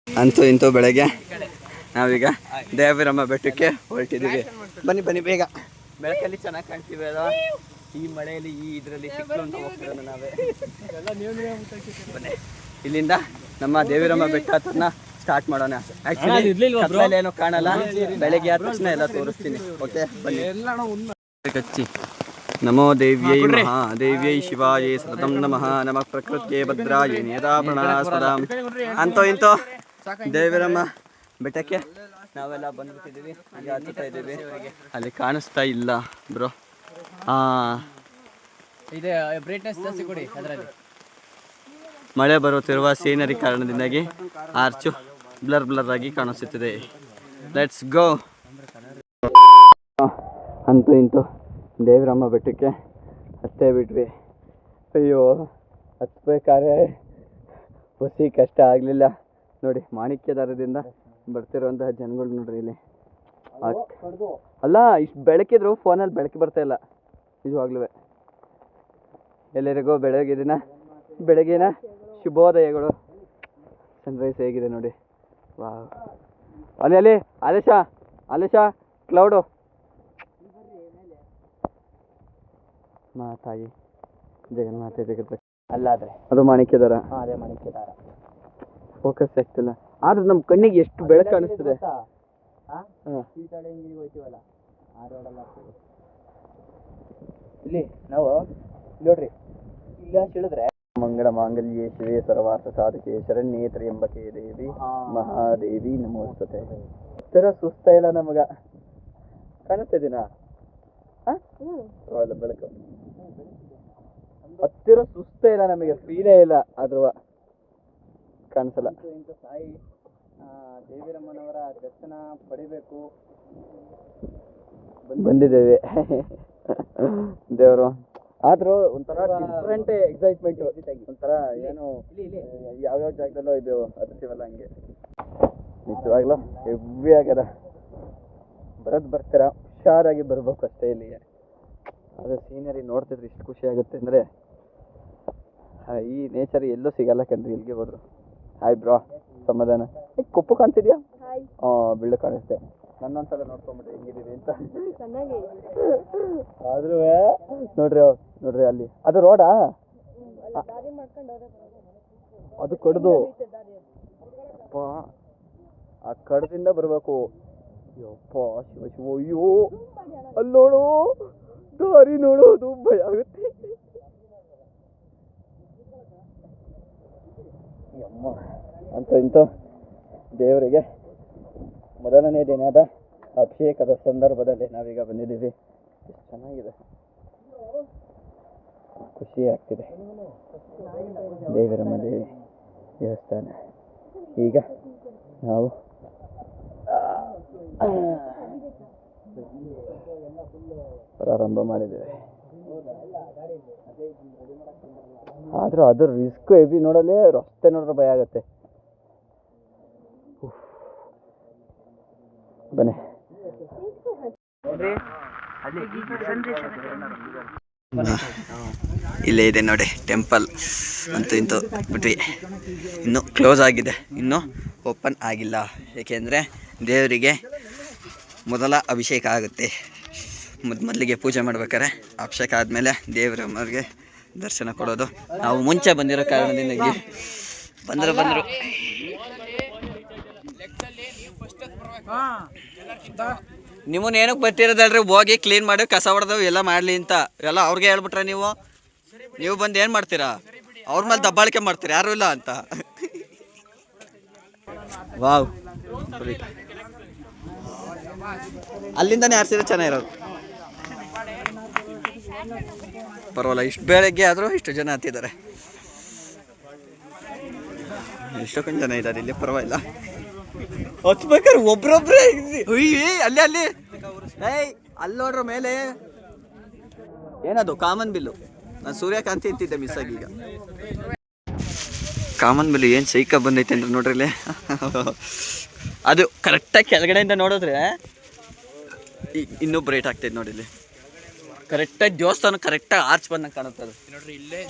ಅಂತೂ ಇಂತೂ ಬೆಳಗ್ಗೆ ನಾವೀಗ ದೇವರಮ್ಮ ಬೆಟ್ಟಕ್ಕೆ ಹೊರಟಿದ್ದೀವಿ. ಬನ್ನಿ ಬನ್ನಿ ಬೇಗ, ಬೆಳಕಲ್ಲಿ ಚೆನ್ನಾಗಿ ಕಾಣ್ತೀವಿ ಅಲ್ವಾ? ಈ ಮಳೆಯಲ್ಲಿ ಈ ಇದರಲ್ಲಿ ಸಿಕ್ಕು ಅಂತ ಹೋಗ್ತಿರೋದು ನಾವೇ. ಬನ್ನಿ ಇಲ್ಲಿಂದ ನಮ್ಮ ದೇವಿರಮ್ಮ ಬೆಟ್ಟ ಹತ್ರನ ಸ್ಟಾರ್ಟ್ ಮಾಡೋಣ. ಆ್ಯಕ್ಚುಲಿ ಏನೋ ಕಾಣಲ್ಲ, ಬೆಳಗ್ಗೆ ಆದ ತಕ್ಷಣ ಎಲ್ಲ ತೋರಿಸ್ತೀನಿ. ಓಕೆ ಬನ್ನಿ. ಕಚ್ಚಿ ನಮೋ ದೇವ್ಯೈ ಮಹಾದೇವ್ಯೈ ಶಿವಾಯೇ ಸತತಂ ನಮಃ ನಮಃ ಪ್ರಕೃತ್ಯೇ ಭದ್ರಾಯೇ ನೇತಾಪಣಾಸ್ಪದಾಂ. ಅಂತೋ ಇಂತೋ ದೇವಿರಮ್ಮ ಬೆಟ್ಟಕ್ಕೆ ನಾವೆಲ್ಲ ಬಂದ್ಬಿಟ್ಟಿದ್ದೀವಿ. ಈಗ ಹತ್ತುತ್ತಾ ಇದ್ದೀವಿ. ಅಲ್ಲಿ ಕಾಣಿಸ್ತಾ ಇಲ್ಲ ಬ್ರೋ. ಇದೆ ಬ್ರೈಟ್ನೆಸ್ ಜಾಸ್ತಿ ಕೊಡಿ ಅದರಲ್ಲಿ. ಮಳೆ ಬರುತ್ತಿರುವ ಸೀನರಿ ಕಾರಣದಿಂದಾಗಿ ಆರ್ಚು ಬ್ಲರ್ ಆಗಿ ಕಾಣಿಸುತ್ತಿದೆ. Let's go. ಅಂತೂ ಇಂತೂ ದೇವರಮ್ಮ ಬೆಟ್ಟಕ್ಕೆ ಹತ್ತೇ ಬಿಟ್ವಿ. ಅಯ್ಯೋ ಹತ್ಬೇಕಾದ್ರೆ ಹುಸಿ ಕಷ್ಟ ಆಗಲಿಲ್ಲ ನೋಡಿ. ಮಾಣಿಕ್ಯದಾರದಿಂದ ಬರ್ತಿರೋಂತಹ ಜನಗಳು ನೋಡ್ರಿ ಇಲ್ಲಿ. ಅಲ್ಲ ಇಷ್ಟು ಬೆಳಕಿದ್ರು ಫೋನಲ್ಲಿ ಬೆಳಕು ಬರ್ತಾ ಇಲ್ಲ ನಿಜವಾಗ್ಲೂ. ಎಲ್ಲರಿಗೂ ಬೆಳಗಿನ ಶುಭೋದಯಗಳು. ಸನ್ರೈಸ್ ಹೇಗಿದೆ ನೋಡಿ. ವಾ ಅಲ್ಲಿ ಆಲೇಶ ಕ್ಲೌಡು. ಮಾತಾಯಿ ಜಗನ್ಮಾತೆ ಜಗತ್ ಅಲ್ಲಾದ್ರೆ ಅದು ಮಾಣಿಕ್ಯದಾರ. ಅದೇ ಮಾಣಿಕ್ಯದಾರ. ಫೋಕಸ್ ಆಗ್ತಿಲ್ಲ ಆದ್ರೆ ನಮ್ಮ ಕಣ್ಣಿಗೆ ಎಷ್ಟು ಬೆಳಕು ಕಾಣಿಸ್ತದೆ. ಇಲ್ಲಿ ನಾವು ನೋಡ್ರಿ, ಇಲ್ಲ ತಿಳಿದ್ರೆ ಮಂಗಳ ಮಾಂಗಲ್ಯೇ ಶಿವೇ ಸರ್ವಾರ್ಥ ಸಾಧಕೆ ಶರಣ್ಯೇ ತ್ರ್ಯಂಬಕೆ ದೇವಿ ಮಹಾದೇವಿ ನಮೋಸ್ತುತೆ. ಹತ್ತಿರ ಸುಸ್ತ ಇಲ್ಲ ನಮಗ. ಕಾಣಿಸ್ತಿದ್ದೀನಾ? ಬೆಳಕು ಹತ್ತಿರ ಸುಸ್ತ ಇಲ್ಲ ನಮಗೆ, ಫೀಲೇ ಇಲ್ಲ. ಆದ್ರೂ ಕಾಣಿಸಲ್ಲ. ಸಾಯಿ ದೇವಿರಮ್ಮನವರ ದರ್ಶನ ಪಡಿಬೇಕು ಬಂದಿದ್ದೇವೆ. ದೇವರು ಆದ್ರೂ ಒಂಥರ ಡಿಫ್ರೆಂಟ್ ಎಕ್ಸೈಟ್ಮೆಂಟ್. ಒಂಥರ ಏನು ಯಾವ್ಯಾವ ಜಾಗದಲ್ಲೋ ಇದು ಹತ್ತೀವಲ್ಲ ಹಂಗೆ. ನಿಜವಾಗ್ಲೂ ಹೆವಿ ಆಗ್ಯದ. ಬರ್ತೀರಾ ಹುಷಾರಾಗಿ ಬರ್ಬೇಕು ಅಷ್ಟೇ ಇಲ್ಲಿಗೆ. ಅದು ಸೀನರಿ ನೋಡ್ತಿದ್ರೆ ಇಷ್ಟು ಖುಷಿ ಆಗುತ್ತೆ ಅಂದರೆ ಈ ನೇಚರ್ ಎಲ್ಲೂ ಸಿಗಲ್ಲ ಕಣ್ರಿ ಇಲ್ಲಿಗೆ ಹೋದ್ರು. ಹಾಯ್ ಬ್ರೋ, ಸಮಾಧಾನ. ಕೊಪ್ಪು ಕಾಣ್ತಿದ್ಯಾ? ಬಿಳ್ಳು ಕಾಣಿಸ್ತೆ. ನನ್ನೊಂದ್ಸಲ ನೋಡ್ಕೊಂಬಿಟ್ರೆ ಹೆಂಗಿದ್ದೀವಿ ಅಂತ. ಆದ್ರೂ ನೋಡ್ರಿ ಅಲ್ಲಿ ಅದು ರೋಡಾ? ಅದು ಕಡ್ದು ಆ ಕಡದಿಂದ ಬರ್ಬೇಕು. ಯಪ್ಪ ಶಿವ ಶಿವ. ಅಯ್ಯೋ ಅಲ್ಲಿ ನೋಡು, ದಾರಿ ನೋಡೋದು ಭಯ ಆಗುತ್ತೆ. ಅಮ್ಮ ಅಂತೂ ದೇವರಿಗೆ ಮೊದಲನೇ ದಿನದ ಅಭಿಷೇಕದ ಸಂದರ್ಭದಲ್ಲಿ ನಾವೀಗ ಬಂದಿದ್ದೀವಿ. ಎಷ್ಟು ಚೆನ್ನಾಗಿದೆ, ಖುಷಿ ಆಗ್ತಿದೆ. ದೇವರಮ್ಮ ದೇವಿ ದೇವಸ್ಥಾನ ಈಗ ನಾವು ಪ್ರಾರಂಭ ಮಾಡಿದ್ದೇವೆ. ಆದ್ರೂ ಅದ್ರ ರಿಸ್ಕ್ ಹೆವಿ. ನೋಡಲೇ ರಸ್ತೆ ನೋಡ್ರೆ ಭಯ ಆಗತ್ತೆ. ಬನ್ನಿ ಇಲ್ಲೇ ಇದೆ ನೋಡಿ ಟೆಂಪಲ್. ಅಂತೂ ಇಂತೂ ಬಿಟ್ವಿ. ಇನ್ನೂ ಕ್ಲೋಸ್ ಆಗಿದೆ, ಇನ್ನೂ ಓಪನ್ ಆಗಿಲ್ಲ. ಏಕೆಂದರೆ ದೇವರಿಗೆ ಮೊದಲ ಅಭಿಷೇಕ ಆಗುತ್ತೆ. ಮೊದಲಿಗೆ ಪೂಜೆ ಮಾಡ್ಬೇಕಾರೆ ಅಭಿಷೇಕ ಆದಮೇಲೆ ದೇವರಮ್ಮರಿಗೆ ದರ್ಶನ ಕೊಡೋದು. ನಾವು ಮುಂಚೆ ಬಂದಿರೋ ಕಾರಣದಿಂದ ಬಂದರು. ನಿಮ್ಮನ್ನ ಏನಕ್ಕೆ ಬರ್ತಿರೋದಲ್ರಿ? ಹೋಗಿ ಕ್ಲೀನ್ ಮಾಡಿ ಕಸ ಹೊಡೆದವು ಎಲ್ಲ ಮಾಡಲಿ ಅಂತ ಎಲ್ಲ ಅವ್ರಿಗೆ ಹೇಳ್ಬಿಟ್ರೆ ನೀವು ಬಂದು ಏನು ಮಾಡ್ತೀರಾ? ಅವ್ರ ಮೇಲೆ ದಬ್ಬಾಳಿಕೆ ಮಾಡ್ತೀರಾ, ಯಾರು ಇಲ್ಲ ಅಂತ. ವಾವ್, ಅಲ್ಲಿಂದನೇ ಆರಿಸಿದ್ರೆ ಚೆನ್ನಾಗಿರೋದು. ಪರವಾಗಿಲ್ಲ, ಇಷ್ಟು ಬೆಳಗ್ಗೆ ಆದರೂ ಇಷ್ಟು ಜನ ಹತ್ತಿದ್ದಾರೆ. ಎಷ್ಟೊಂದು ಜನ ಇದ್ದಾರೆ ಇಲ್ಲಿ, ಪರವಾಗಿಲ್ಲ. ಹತ್ಬೇಕಾದ್ರೆ ಒಬ್ರೊಬ್ರೆ ಅಲ್ಲಿ ಅಲ್ಲಿ ನೋಡ್ರ ಮೇಲೆ ಏನದು ಕಾಮನ್ ಬಿಲ್ಲು. ನಾನು ಸೂರ್ಯಕಾಂತಿ ಅಂತಿದ್ದೆ, ಮಿಸ್ ಆಗಿ. ಈಗ ಕಾಮನ್ ಬಿಲ್ಲು ಏನು ಸೈಕ ಬಂದೈತೆ ಅಂದ್ರೆ ನೋಡ್ರಿ ಇಲ್ಲಿ. ಅದು ಕರೆಕ್ಟಾಗಿ ಕೆಳಗಡೆಯಿಂದ ನೋಡಿದ್ರೆ ಇನ್ನೂ ಬ್ರೈಟ್ ಆಗ್ತೈತೆ ನೋಡಿ. ಇಲ್ಲಿ ಕರೆಕ್ಟಾಗಿ ದೇವಸ್ಥಾನ ಕರೆಕ್ಟಾಗಿ ಆರ್ಚ್ ಬಂದಂಗೆ ಕಾಣುತ್ತೆ ಅದು.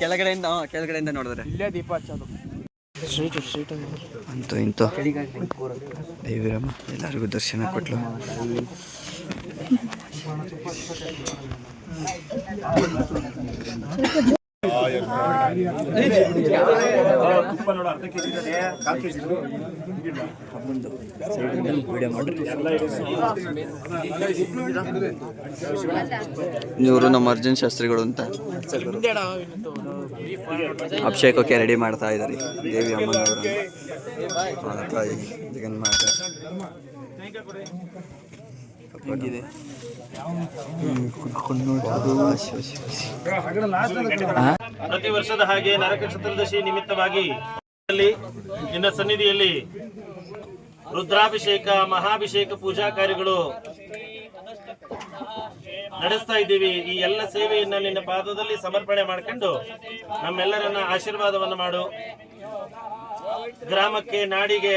ಕೆಳಗಡೆಯಿಂದ ನೋಡಿದ್ರೆ ಇಲ್ಲೇ ದೀಪ ಹಚ್ಚೋದು. ಅಂತೂ ಇಂತೂ ದೇವಿರಮ್ಮ ಎಲ್ಲರಿಗೂ ದರ್ಶನ ಕೊಟ್ಲು. ಇವರು ನಮ್ಮ ಅರ್ಜುನ್ ಶಾಸ್ತ್ರಿಗಳು ಅಂತ ಅಭಿಷೇಕಕ್ಕೆ ರೆಡಿ ಮಾಡ್ತಾ ಇದ್ದಾರೆ ದೇವಿ ಅಮ್ಮನವರು. ತಾಯಿ ಜಗನ್ಮಾತ ಪ್ರತಿ ವರ್ಷದ ಹಾಗೆ ನರಕ ಚತುರ್ದಶಿ ನಿಮಿತ್ತವಾಗಿ ನಿನ್ನ ಸನ್ನಿಧಿಯಲ್ಲಿ ರುದ್ರಾಭಿಷೇಕ ಮಹಾಭಿಷೇಕ ಪೂಜಾ ಕಾರ್ಯಗಳು ನಡೆಸ್ತಾ ಇದ್ದೀವಿ. ಈ ಎಲ್ಲ ಸೇವೆಯನ್ನ ನಿನ್ನ ಪಾದದಲ್ಲಿ ಸಮರ್ಪಣೆ ಮಾಡ್ಕೊಂಡು ನಮ್ಮೆಲ್ಲರನ್ನ ಆಶೀರ್ವಾದವನ್ನು ಮಾಡು. ಗ್ರಾಮಕ್ಕೆ, ನಾಡಿಗೆ,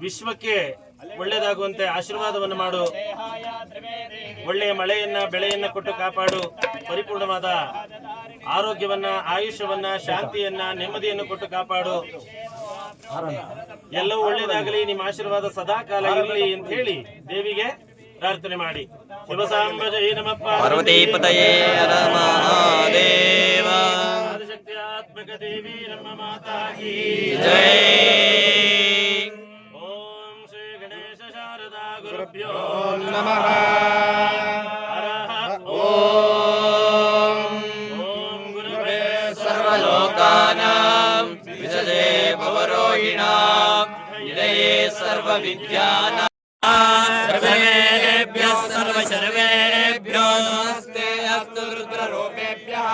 ವಿಶ್ವಕ್ಕೆ ಒಳ್ಳೆಯದಾಗುವಂತೆ ಆಶೀರ್ವಾದವನ್ನು ಮಾಡು. ಒಳ್ಳೆಯ ಮಳೆಯನ್ನ, ಬೆಳೆಯನ್ನ ಕೊಟ್ಟು ಕಾಪಾಡು. ಪರಿಪೂರ್ಣವಾದ ಆರೋಗ್ಯವನ್ನ, ಆಯುಷ್ಯವನ್ನ, ಶಾಂತಿಯನ್ನ, ನೆಮ್ಮದಿಯನ್ನು ಕೊಟ್ಟು ಕಾಪಾಡು. ಎಲ್ಲವೂ ಒಳ್ಳೆಯದಾಗಲಿ, ನಿಮ್ಮ ಆಶೀರ್ವಾದ ಸದಾ ಕಾಲ ಇರಲಿ ಅಂತ ಹೇಳಿ ದೇವಿಗೆ ಪ್ರಾರ್ಥನೆ ಮಾಡಿ. ಶಿವಸಾಂಬಜೈ ನಮಃ ಪಾರ್ವತೀಪತಯೇ ಹರ ಮಹಾದೇವ. ಆದಿಶಕ್ತ್ಯಾತ್ಮಕ ದೇವಿ ನಮ್ಮ ಮಾತಾ ಕೀ ಜೈ. ಓಂ ಶ್ರೀ ಗಣೇಶ ಶಾರದಾ ಗುರುಭ್ಯೋ ನಮಃ. ಓಂ ಗುರುವೇ ಸರ್ವಲೋಕಾನಾಂ ವಿಜಯೇ ಭವರೋಹಿಣಾಂ ನಿಲಯೇ ಸರ್ವವಿದ್ಯಾನಾಂ ಸರ್ವೇಭ್ಯಃ ಸರ್ವಶರ್ವೇಭ್ಯೋ ನಮಸ್ತೆ ಅಸ್ತು ರುದ್ರರೂಪೇಭ್ಯಃ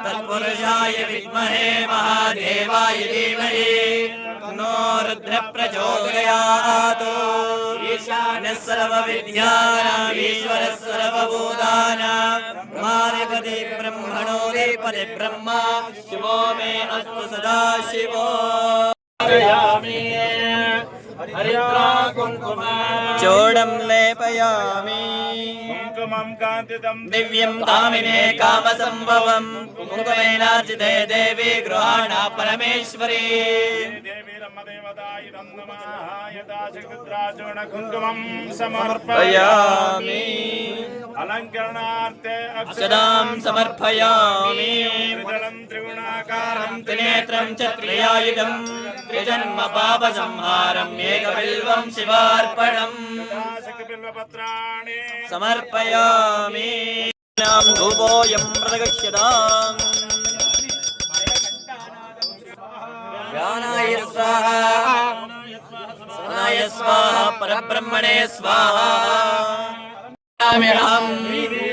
ತತ್ಪುರುಷಾಯ ವಿದ್ಮಹೇ ಮಹಾದೇವಾಯ ಧೀಮಹಿ ತನ್ನೋ ರುದ್ರ ಪ್ರಚೋದಯಾತ್. ಈಶಾನ್ಯಃ ಸರ್ವವಿದ್ಯಾನಾಂ ಈಶ್ವರಃ ಸರ್ವಭೂತಾನಾಂ ಬ್ರಹ್ಮಾಧಿಪತಿ ಬ್ರಹ್ಮಣೋಧಿಪತಿ ಬ್ರಹ್ಮ ಶಿವೋ ಮೇ ಅಸ್ತು ಸದಾ ಶಿವೋ. ಚೋಡಂ ಲೇಪಯಾಮಿ ಕುಂಕುಮಂ ಕಾಂತಿತಂ ದಿವ್ಯಂ ಕಾಮಿನೇ ಕಾಮ ಸಂಭವಂ ಕುಂಕುಮೇನಾರ್ಚಿತೆ ದೇವಿ ಗೃಹಾಣ ಪರಮೇಶ್ವರಿ. ದೇವಿ ನಮ್ಮ ದೇವತಾಯ ನಮಃ. ಯಥಾಶಕ್ತಿದ್ರಾಚೂರ್ಣ ಕುಂಕುಮಂ ಸಮರ್ಪಯಾಮಿ. ಪಯಾಮಿ ಅಲಂಕರಣಾರ್ಥೆ ಅಕ್ಷದಾಂ ಸಮರ್ಪಯಾಮಿ. ತ್ರಿದಳಂ ತ್ರಿಗುಣಾಕಾರಂ ತ್ರಿನೇತ್ರಂ ಚ ತ್ರಿಯಾಯುಧಂ ತ್ರಿಜನ್ಮ ಪಾಪ ಸಂಹಾರಂ ಏಕಬಿಲ್ವಂ ಶಿವಾರ್ಪಣಂ ಶಕ್ತಿಬಿಲ್ವಪತ್ರಾಣಿ ಸಮರ್ಪಯಾಮಿ. ಧೂಪೋಯಂ ಪ್ರದಗಚ್ಯತಾಂ. ಜ್ಞಾನಾಯ ಸ್ವಾಹಾ ಸನಾಯ ಸ್ವಾಹಾ ಪರಬ್ರಹ್ಮಣೇ ಸ್ವಾಹಾ.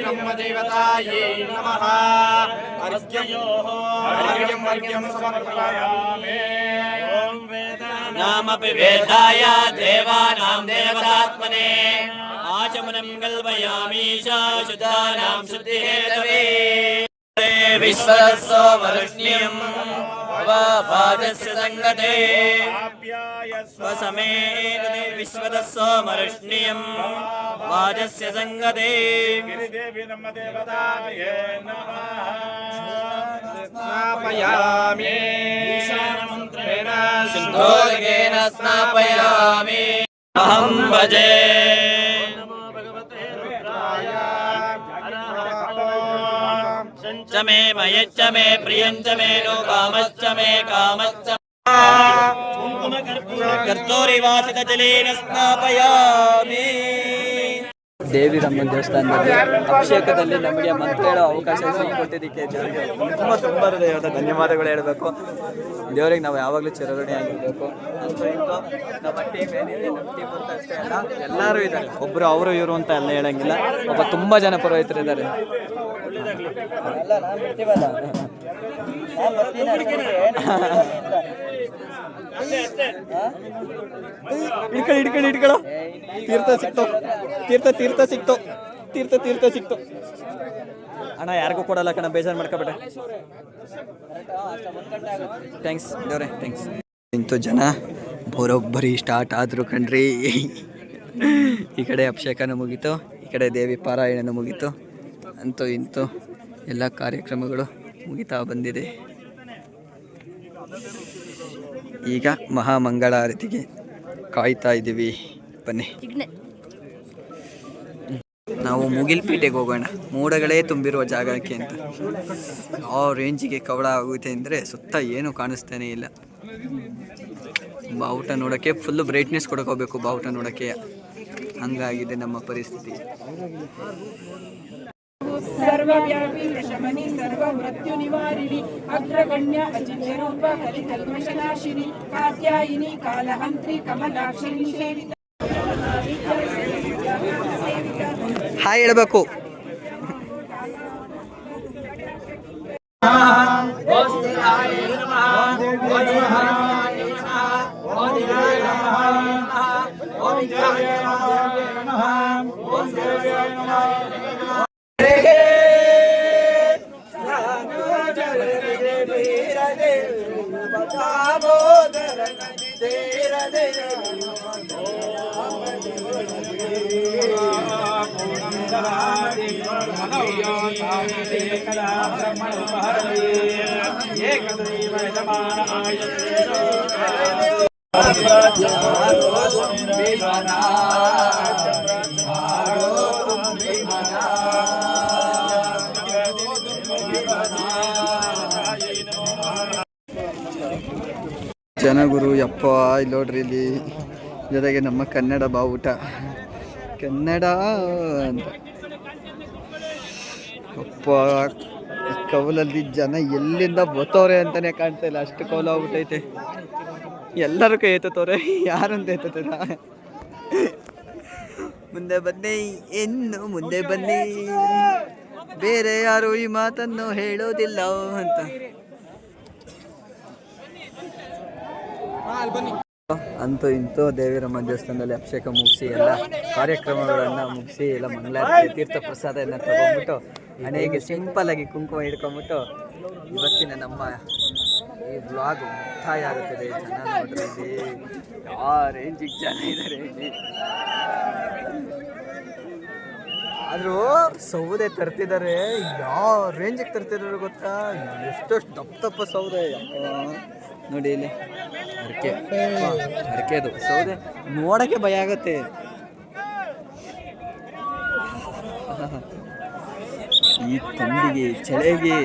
ನಮ್ಮ ದೇವತಾಯೇ ನಮಃ. ಅರ್ಘ್ಯಯೋಃ ಅರ್ಘ್ಯಂ ಸಮರ್ಪಯಾಮಿ. ಓಂ ವೇದಾನಾಂ ನಾಮಪಿ ವೇದಾಯ ದೇವಾನಾಂ ದೇವತಾತ್ಮನೇ ಆಚಮನಂ ಕಲ್ಪಯಾಮೀಶಾ ಶುದ್ಧಾನಾಂ ಶುದ್ಧಿಹೇತವೇ. ವಿಶ್ವದಸ್ಸೋ ವರುಷ್ಣ್ಯಂ ಪಾದಸ್ಯ ಸಂಗತೆ ಆಪ್ಯಾಯ ಸ್ವಸಮೇತದೆ ವಿಶ್ವದಸ್ಸೋ ಮರುಷ್ಣ್ಯಂ ವಾಜಸ್ಯ ಸಂಗತೆ. ಗಿರಿದೇವಿ ನಮ್ಮ ದೇವತಾಯೇ ನಮಃ. ಸ್ನಾಪಯಾಮಿ ಈಶಾನಮಂತ್ರೇಣ ಸಿಂಧೋದಕೇನ ಸ್ನಾಪಯಾಮಿ. ಅಹಂ ಭಜೆ ನಮೋ ಭಗವತೆ ರುದ್ರಾಯ. ಚ ಮೇ ಮಯಚ್ಚ ಮೇ ಪ್ರಿಯಂಚ ಮೇ ನೋ ಕಾಮಶ್ಚ ಮೇ ಕಾಮಶ್ಚ ಕರ್ತೂರಿ ವಾಸಿತ ಜಲೇನ ಸ್ನಾಪಯಾಮಿ. ದೇವಿರಮ್ಮನ ದೇವಸ್ಥಾನದಲ್ಲಿ ಅಭಿಷೇಕದಲ್ಲಿ ನಮಗೆ ಮಂತ್ರ ಹೇಳೋ ಅವಕಾಶ ಕೊಟ್ಟಿದ್ದಕ್ಕೆ ದೇವರಿಗೆ ತುಂಬ ಹೃದಯದ ಧನ್ಯವಾದಗಳು ಹೇಳಬೇಕು. ದೇವರಿಗೆ ನಾವು ಯಾವಾಗಲೂ ಚಿರಋಣಿಯಾಗಿರಬೇಕು. ಅಂತೂ ಇಂತೂ ನಮ್ಮ ಟೀಮ್ ಏನಿದೆ, ನಮ್ಮ ಟೀಮ್ ಅಂತ ಅಷ್ಟೇ ಅಲ್ಲ, ಎಲ್ಲರೂ ಇದ್ದಾರೆ. ಒಬ್ಬರು ಅವರು ಇವರು ಅಂತ ಎಲ್ಲ ಹೇಳಂಗಿಲ್ಲ. ಒಬ್ಬ ತುಂಬ ಜನ ಪುರೋಹಿತರು ಇದ್ದಾರೆ. ಇಟ್ಕೊಳ್ಳೋ ತೀರ್ಥ ಸಿಕ್ತು ಅಣ್ಣ. ಯಾರಿಗೂ ಕೊಡಲ್ಲ ಕಣ, ಬೇಜಾರು ಮಾಡ್ಕೊಬೇಡ. ಥ್ಯಾಂಕ್ಸ್ ದೇವ್ರೆ, ಥ್ಯಾಂಕ್ಸ್. ಇಂತೂ ಜನ ಬರೋಬ್ಬರಿ ಸ್ಟಾರ್ಟ್ ಆದ್ರು ಕಣ್ರಿ. ಈ ಕಡೆ ಅಭಿಷೇಕನೂ ಮುಗೀತು, ಈ ಕಡೆ ದೇವಿ ಪಾರಾಯಣನೂ ಮುಗೀತು. ಅಂತೂ ಇಂತೂ ಎಲ್ಲ ಕಾರ್ಯಕ್ರಮಗಳು ಮುಗಿತಾ ಬಂದಿದೆ. ಈಗ ಮಹಾಮಂಗಳಾರತಿಗೆ ಕಾಯ್ತಾ ಇದ್ದೀವಿ. ಬನ್ನಿ ನಾವು ಮುಗಿಲ್ಪೇಟೆಗೆ ಹೋಗೋಣ. ಮೋಡಗಳೇ ತುಂಬಿರುವ ಜಾಗಕ್ಕೆ ಅಂತ. ಆ ರೇಂಜಿಗೆ ಕವಳ ಆಗುತ್ತೆ ಅಂದರೆ ಸುತ್ತ ಏನು ಕಾಣಿಸ್ತಾನೆ ಇಲ್ಲ. ಬಾವುಟ ನೋಡೋಕ್ಕೆ ಫುಲ್ಲು ಬ್ರೈಟ್ನೆಸ್ ಕೊಡ್ಕೋಬೇಕು. ಬಾವುಟ ನೋಡೋಕ್ಕೆ ಹಂಗಾಗಿದೆ ನಮ್ಮ ಪರಿಸ್ಥಿತಿ. ಸರ್ವವ್ಯಾಪಿ ಶಮನಿ ಸರ್ವ ಮೃತ್ಯು ನಿವಾರಿಣಿ ಅಗ್ರಗಣ್ಯ ಅಚಿಂತ್ಯ ರೂಪ ಕಲಿಕಲ್ಮಶನಾಶಿನಿ ಕಾತ್ಯಾಯಿನಿ ಕಾಲಹಂತ್ರಿ ಕಮಲಾಕ್ಷಿಣಿ ಸೇವಿತ. ಹಾಯ್ ಹೇಳಬೇಕು. ಜನಗುರು ಯಪ್ಪ ಇಲ್ಲಿ ನೋಡ್ರಿ, ಇಲ್ಲಿ ಜೊತೆಗೆ ನಮ್ಮ ಕನ್ನಡ ಬಾವುಟ ಕನ್ನಡ ಅಂತ. ಅಪ್ಪ ಕವಲಲ್ಲಿ ಜನ ಎಲ್ಲಿಂದ ಬತ್ತವ್ರೆ ಅಂತಾನೆ ಕಾಣ್ತಾ ಇಲ್ಲ, ಅಷ್ಟು ಕವಲ ಆಗ್ಬಿಟ್ಟೈತೆ. ಎಲ್ಲರೂ ಕೈ ಎತ್ತವ್ರೆ, ಯಾರಂತ ಎತ್ತುತ್ತೀರ? ಮುಂದೆ ಬನ್ನಿ, ಇನ್ನು ಮುಂದೆ ಬನ್ನಿ, ಬೇರೆ ಯಾರು ಈ ಮಾತನ್ನು ಹೇಳೋದಿಲ್ಲ ಅಂತ. ಅಂತೂ ಇಂತೂ ದೇವಿರಮ್ಮ ದೇವಸ್ಥಾನದಲ್ಲಿ ಅಭಿಷೇಕ ಮುಗಿಸಿ ಎಲ್ಲ ಕಾರ್ಯಕ್ರಮಗಳನ್ನು ಮುಗಿಸಿ ಎಲ್ಲ ಮಂಗಳಾರತಿ ತೀರ್ಥ ಪ್ರಸಾದ ಎಲ್ಲ ತಗೊಂಡ್ಬಿಟ್ಟು ಹಣೆಗೆ ಸಿಂಪಲ್ ಆಗಿ ಕುಂಕುಮ ಹಿಡ್ಕೊಂಡ್ಬಿಟ್ಟು ಇವತ್ತಿನ ನಮ್ಮ ಈ ಬ್ಲಾಗ್ ಮುಕ್ತಾಯ ಆಗುತ್ತದೆ. ಜನ ನೋಡ್ರಿ ಯಾವ ರೇಂಜಿಗೆ ಜನ ಇದ್ದಾರೆ ಇಲ್ಲಿ. ಆದರೂ ಸೌದೆ ತರ್ತಿದ್ದಾರೆ, ಯಾವ ರೇಂಜಿಗೆ ತರ್ತಿದ್ದಾರೆ ಗೊತ್ತಾ? ಎಷ್ಟಷ್ಟು ದಪ್ಪ ಸೌದೆ ನೋಡಿ ಇಲ್ಲಿ. ಅಡಿಕೆದು ಸೌದೆ ನೋಡಕ್ಕೆ ಭಯ ಆಗತ್ತೆ. ಈ ತಂಡಿಗೆ ಚಳಿಗೆ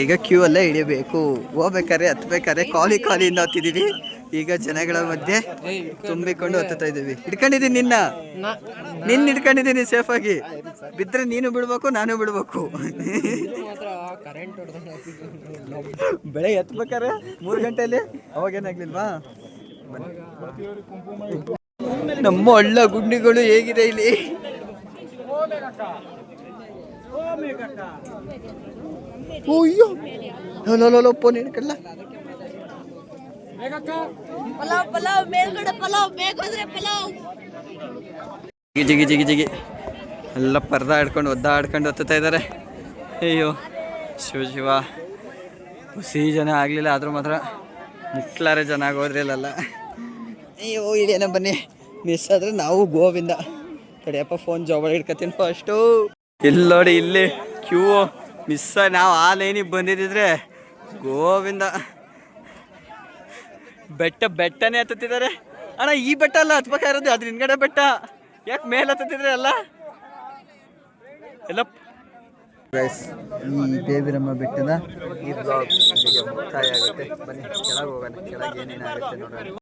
ಈಗ ಕ್ಯೂ ಅಲ್ಲೇ ಹಿಡಿಯಬೇಕು. ಹೋಗ್ಬೇಕಾದ್ರೆ ಹತ್ಬೇಕಾದ್ರೆ ಕಾಲಿಂದ ಹತ್ತಿದ್ದೀವಿ. ಈಗ ಜನಗಳ ಮಧ್ಯೆ ತುಂಬಿಕೊಂಡು ಹತ್ತುತ್ತಾ ಇದ್ದೀವಿ. ಹಿಡ್ಕೊಂಡಿದ್ದೀನಿ ನಿನ್ನ ಹಿಡ್ಕೊಂಡಿದ್ದೀನಿ ಸೇಫಾಗಿ. ಬಿದ್ದರೆ ನೀನು ಬಿಡ್ಬೇಕು, ನಾನು ಬಿಡ್ಬೇಕು. ಬೆಳಗ್ಗೆ ಹತ್ಬೇಕಾರೆ 3 ಗಂಟೆಯಲ್ಲಿ ಅವಾಗೇನಾಗ್ಲಿಲ್ವಾ? ನಮ್ಮ ಹಳ್ಳ ಗುಂಡಿಗಳು ಹೇಗಿದೆ ಇಲ್ಲಿ. ಅಯ್ಯೋ ಲೋ ಫೋನ್ ಹಿಡ್ಕಲ್ಲ. ಜಿಗಿ ಜಿಗಿ ಜಿಗಿ ಎಲ್ಲ ಪರ್ದ ಹಿಡ್ಕೊಂಡು ಒದ್ದಾಡ್ಕೊಂಡು ಹತ್ತುತ್ತಾ ಇದ್ದಾರೆ. ಅಯ್ಯೋ ಶಿವ, ಹುಸಿ ಜನ ಆಗಲಿಲ್ಲ, ಆದರೂ ಮಾತ್ರ ಮುಕ್ಲಾರೆ ಜನ ಆಗೋದ್ರಲ್ಲ. ಅಯ್ಯೋ ಇಳಿಯೋಣ ಬನ್ನಿ. ಮಿಸ್ ಆದರೆ ನಾವು ಗೋವಿಂದ. ಕಡೆಯಪ್ಪ ಫೋನ್ ಜೋಬಳ ಹಿಡ್ಕತ್ತೀನಿ ಫಸ್ಟು. ಇಲ್ಲಿ ನೋಡಿ, ಇಲ್ಲಿ ಕ್ಯೂ ಮಿಸ್. ನಾವು ಆ ಲೈನಿಗೆ ಬಂದಿದ್ದಿದ್ರೆ ಗೋವಿಂದ. ಬೆಟ್ಟನೇ ಹತ್ತುತ್ತಿದ್ದಾರೆ ಅಣ್ಣ. ಈ ಬೆಟ್ಟ ಅಲ್ಲ ಹತ್ಬೇಕಾಗಿರೋದು, ಅದ್ರ ಹಿಂದ್ಗಡೆ ಬೆಟ್ಟ. ಯಾಕೆ ಮೇಲೆ ಹತ್ತುತ್ತಿದ್ರೆ ಎಲ್ಲ ಈ ದೇವಿರಮ್ಮ ಬೆಟ್ಟದ ಈ ಬ್ಲಾಗ್ ಮುಕ್ತಾಯ ಆಗುತ್ತೆ. ಬನ್ನಿ ಕೆಳಗೆ ಹೋಗೋಣ. ಕೆಳಗೆ ಏನೇನಾಗುತ್ತೆ ನೋಡೋಣ.